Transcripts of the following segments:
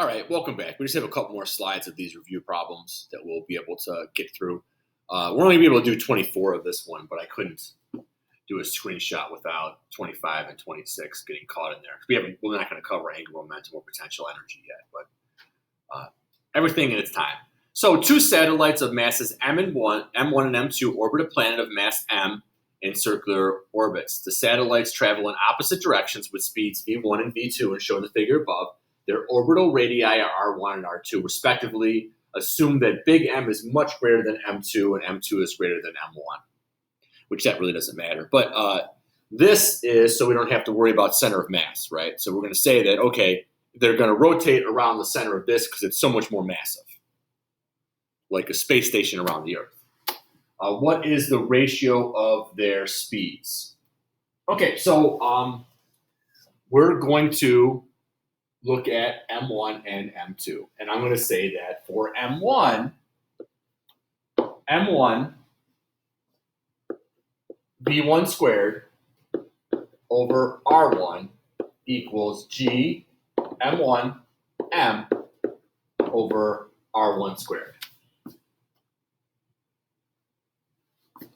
All right, welcome back. We just have a couple more slides of these review problems that we'll be able to get through. We're only going to be able to do 24 of this one, but I couldn't do a screenshot without 25 and 26 getting caught in there. We're not going to cover angular momentum or potential energy yet, but everything in its time. So two satellites of masses M1 and M2 orbit a planet of mass M in circular orbits. The satellites travel in opposite directions with speeds v1 and v2 as shown in the figure above. Their orbital radii are R1 and R2 respectively. Assume that big M is much greater than M2 and M2 is greater than M1, which that really doesn't matter. But this is so we don't have to worry about center of mass, right? So we're going to say that, okay, they're going to rotate around the center of this because it's so much more massive, like a space station around the Earth. What is the ratio of their speeds? Okay, so we're going to look at M1 and M2. And I'm going to say that for M1 V1 squared over R1 equals G M1 M over R1 squared.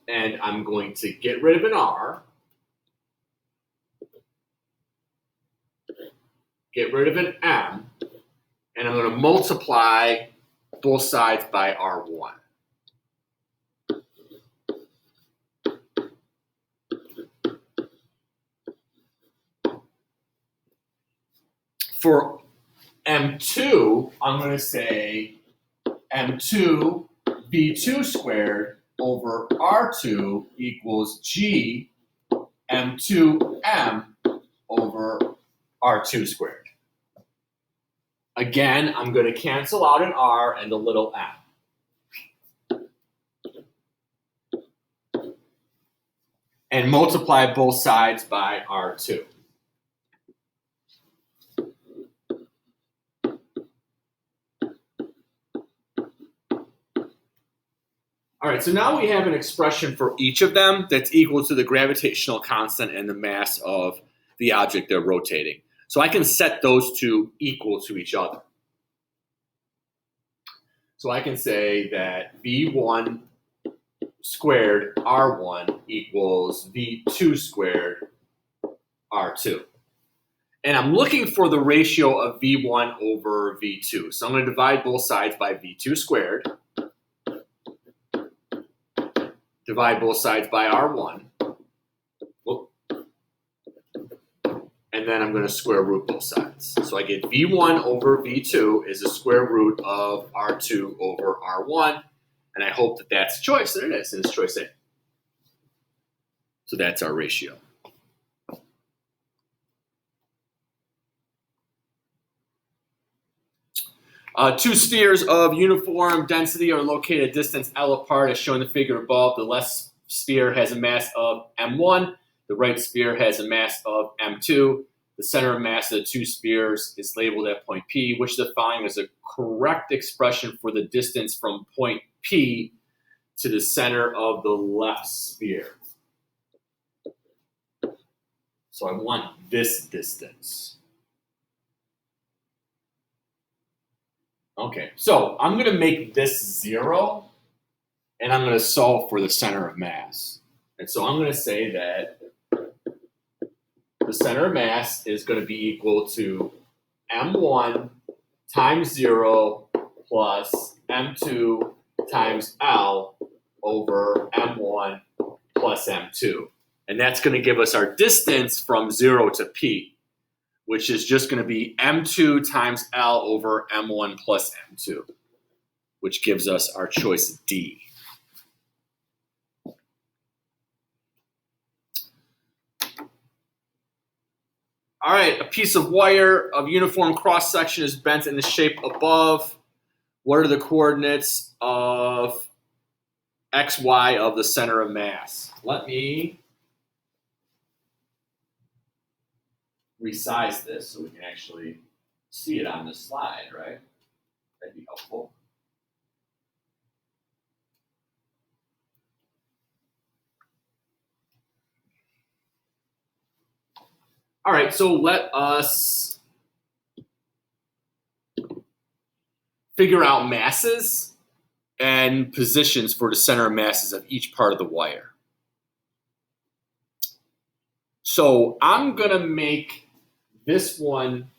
And I'm going to get rid of an R, get rid of an M, and I'm going to multiply both sides by R1. For M2, I'm going to say M2 V2 squared over R2 equals G M2 M over R2 squared. Again, I'm going to cancel out an R and a little m. And multiply both sides by R2. All right, so now we have an expression for each of them that's equal to the gravitational constant and the mass of the object they're rotating. So I can set those two equal to each other. So I can say that V1 squared R1 equals V2 squared R2. And I'm looking for the ratio of V1 over V2. So I'm going to divide both sides by V2 squared. Divide both sides by R1. And then I'm going to square root both sides. So I get V1 over V2 is the square root of R2 over R1. And I hope that that's choice. There it is. And it's choice A. So that's our ratio. Two spheres of uniform density are located at distance L apart as shown in the figure above. The left sphere has a mass of M1. The right sphere has a mass of M2. The center of mass of the two spheres is labeled at point P, which the following is a correct expression for the distance from point P to the center of the left sphere. So I want this distance. Okay, so I'm going to make this 0, and I'm going to solve for the center of mass. And so I'm going to say that the center of mass is going to be equal to M1 times 0 plus M2 times L over M1 plus M2. And that's going to give us our distance from 0 to P, which is just going to be M2 times L over M1 plus M2, which gives us our choice D. All right, a piece of wire of uniform cross-section is bent in the shape above. What are the coordinates of x, y of the center of mass? Let me resize this so we can actually see it on the slide, right? That'd be helpful. All right, so let us figure out masses and positions for the center of masses of each part of the wire. So I'm going to make this one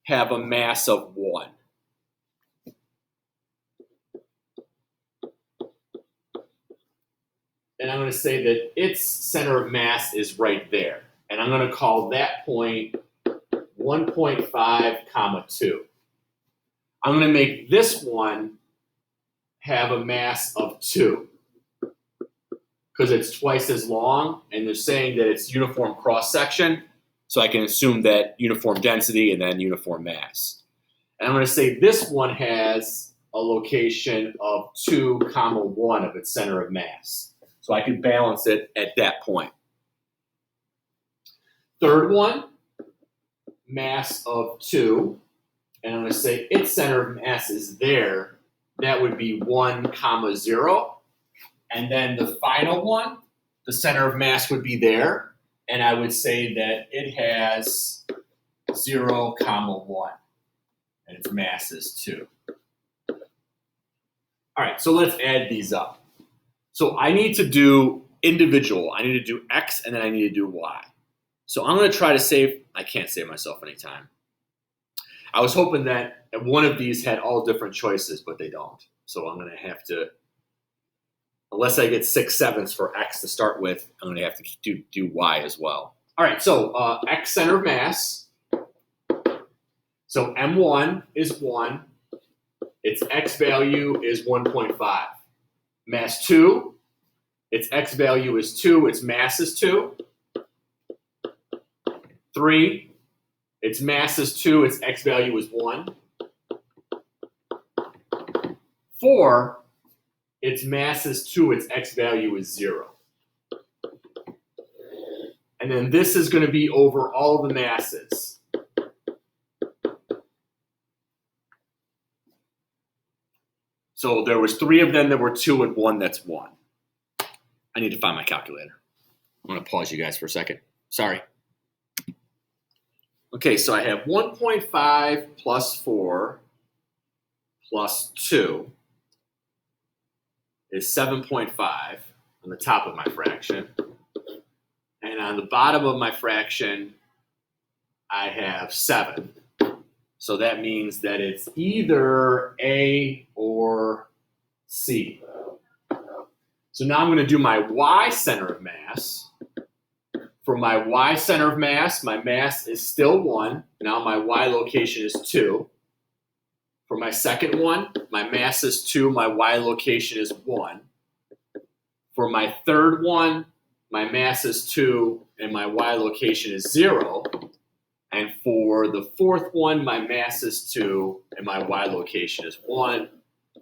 have a mass of 1. And I'm going to say that its center of mass is right there. And I'm going to call that point 1.5, 2. I'm going to make this one have a mass of 2 because it's twice as long, and they're saying that it's uniform cross-section, so I can assume that uniform density and then uniform mass. And I'm going to say this one has a location of 2, 1 of its center of mass. So I can balance it at that point. Third one, mass of 2, and I'm going to say its center of mass is there. That would be 1, 0. And then the final one, the center of mass would be there, and I would say that it has 0, 1, and its mass is 2. All right, so let's add these up. So I need to do individual. I need to do X, and then I need to do Y. So I'm going to try to save. I can't save myself any time. I was hoping that one of these had all different choices, but they don't. So I'm going to have to, unless I get 6/7 for X to start with, I'm going to have to do Y as well. All right, so X center of mass. So M1 is 1. Its X value is 1.5. Mass 2, its X value is 2, its mass is 2. 3, its mass is 2, its X value is 1. 4, its mass is 2, its X value is 0. And then this is going to be over all the masses. So there was 3 of them that were 2 and 1 that's 1. I need to find my calculator. I'm going to pause you guys for a second. Sorry. Okay, so I have 1.5 plus 4 plus 2 is 7.5 on the top of my fraction. And on the bottom of my fraction, I have 7. So that means that it's either A or C. So now I'm going to do my Y center of mass. For my Y center of mass, my mass is still 1. Now my Y location is 2. For my second one, my mass is 2, my Y location is 1. For my third one, my mass is 2, and my Y location is 0. And for the fourth one, my mass is 2, and my Y location is 1.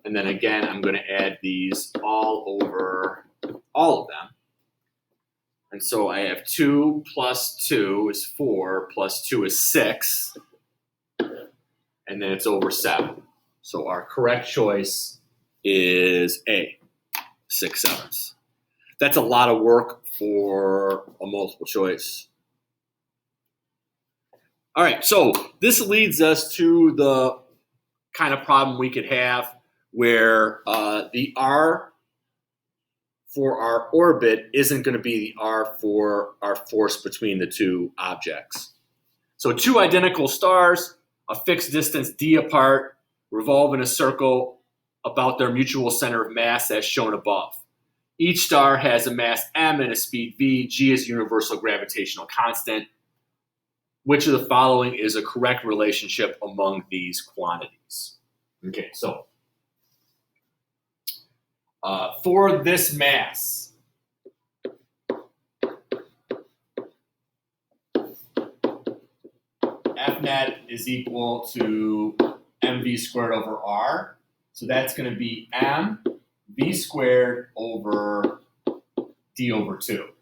And then again, I'm going to add these all over all of them. And so I have 2 plus 2 is 4, plus 2 is 6, and then it's over 7. So our correct choice is A, 6/7. That's a lot of work for a multiple choice. All right, so this leads us to the kind of problem we could have where the R for our orbit isn't going to be the R for our force between the two objects. So 2 identical stars, a fixed distance d apart, revolve in a circle about their mutual center of mass as shown above. Each star has a mass m and a speed v. G is a universal gravitational constant. Which of the following is a correct relationship among these quantities? Okay, so for this mass, F net is equal to mv squared over r. So that's going to be m v squared over d over 2.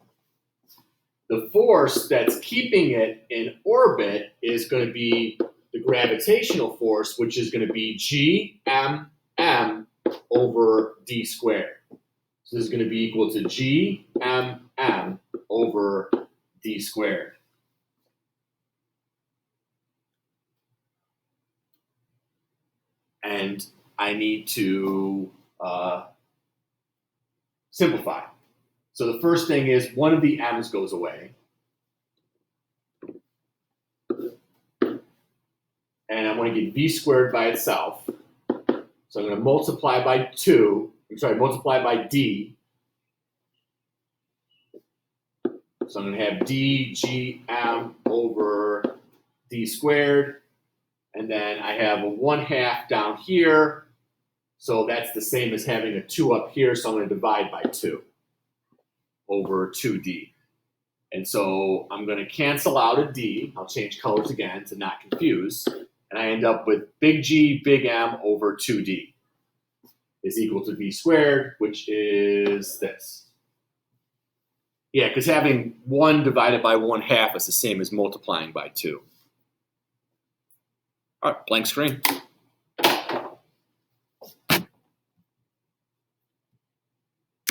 The force that's keeping it in orbit is going to be the gravitational force, which is going to be g m m over d squared. So this is going to be equal to g m m over d squared. and I need to simplify. So the first thing is one of the m's goes away. And I'm going to get v squared by itself. So I'm going to multiply by multiply by d. So I'm going to have dgm over d squared. And then I have a 1/2 down here. So that's the same as having a 2 up here. So I'm going to divide by 2 over 2d. And so I'm going to cancel out a d. I'll change colors again to not confuse. And I end up with big G, big M over 2d is equal to v squared, which is this. Yeah, because having 1 divided by 1/2 is the same as multiplying by 2. All right, blank screen.